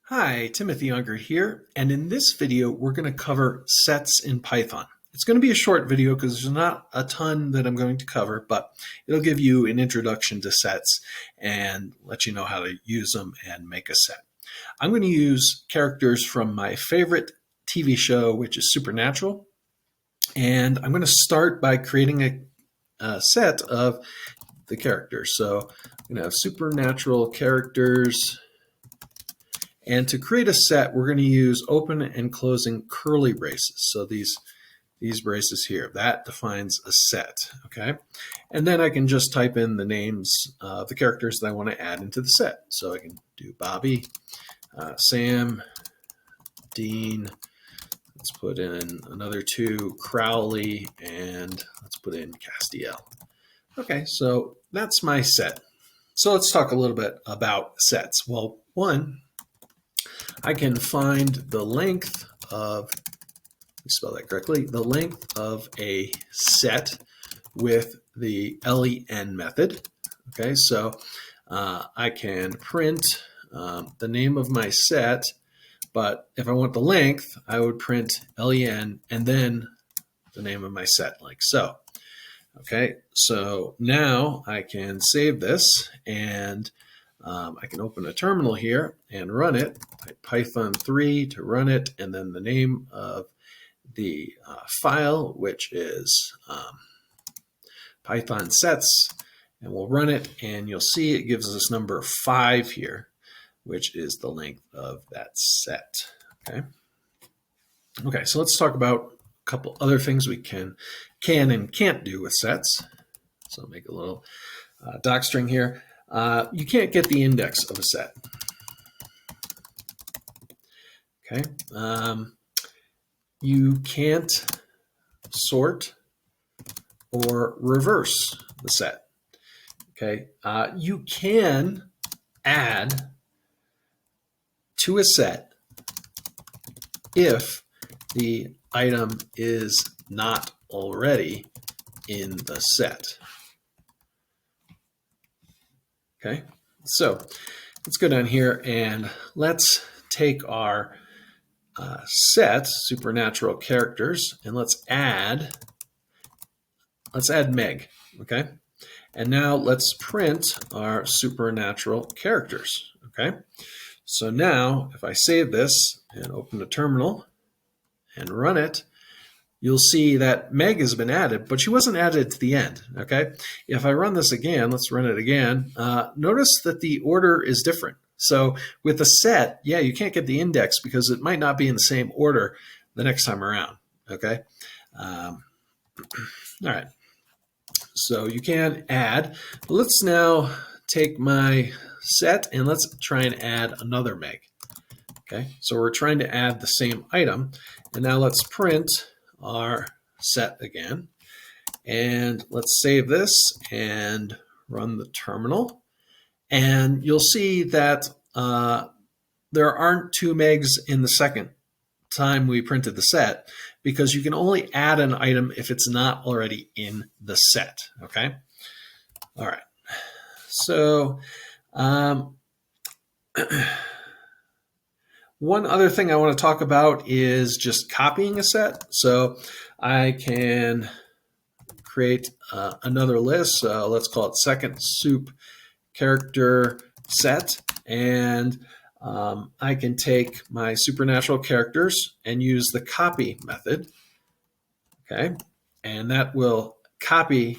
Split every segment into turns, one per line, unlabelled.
Hi, Timothy Unger here, and in this video we're going to cover sets in Python. It's going to be a short video because there's not a ton that I'm going to cover, but it'll give you an introduction to sets and let you know how to use them and make a set. I'm going to use characters from my favorite TV show, which is Supernatural, and I'm going to start by creating a set of the characters. So I'm going to have Supernatural characters. And to create a set, we're going to use open and closing curly braces. So these braces here, that defines a set, okay? And then I can just type in the names of the characters that I want to add into the set. So I can do Bobby, Sam, Dean, let's put in another two, Crowley, and let's put in Castiel. Okay, so that's my set. So let's talk a little bit about sets. Well, one, I can find the length of, let me spell that correctly, the length of a set with the len method. Okay, so I can print the name of my set, but if I want the length, I would print len and then the name of my set, like so. Okay, so now I can save this and I can open a terminal here and run it, type Python 3 to run it, and then the name of the file, which is Python sets, and we'll run it, and you'll see it gives us number 5 here, which is the length of that set. Okay, so let's talk about a couple other things we can and can't do with sets. So I'll make a little docstring here. You can't get the index of a set. Okay. You can't sort or reverse the set. Okay. You can add to a set if the item is not already in the set. Okay, so let's go down here and let's take our set, Supernatural characters, and let's add Meg, okay? And now let's print our Supernatural characters, okay? So now if I save this and open the terminal and run it, you'll see that Meg has been added, but she wasn't added to the end, okay? If I run this again, let's run it again, notice that the order is different. So with a set, yeah, you can't get the index because it might not be in the same order the next time around, okay? All right, so you can add. Let's now take my set and let's try and add another Meg, okay? So we're trying to add the same item, and now let's print our set again, and let's save this and run the terminal, and you'll see that there aren't two Megs in the second time we printed the set because you can only add an item if it's not already in the set. Okay, all right, so one other thing I want to talk about is just copying a set. So I can create another list. Let's call it second soup character set. And I can take my Supernatural characters and use the copy method. Okay. And that will copy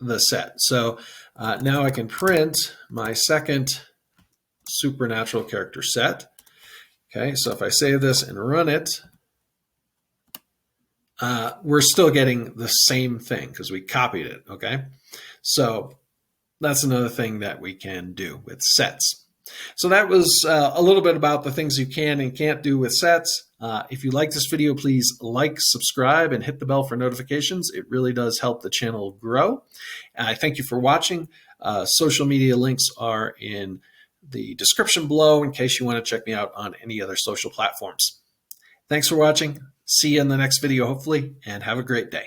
the set. So now I can print my second Supernatural character set. Okay, so if I save this and run it, we're still getting the same thing because we copied it, okay? So that's another thing that we can do with sets. So that was a little bit about the things you can and can't do with sets. If you like this video, please like, subscribe, and hit the bell for notifications. It really does help the channel grow. I thank you for watching. Social media links are in the description below in case you want to check me out on any other social platforms. Thanks for watching. See you in the next video, hopefully, and have a great day.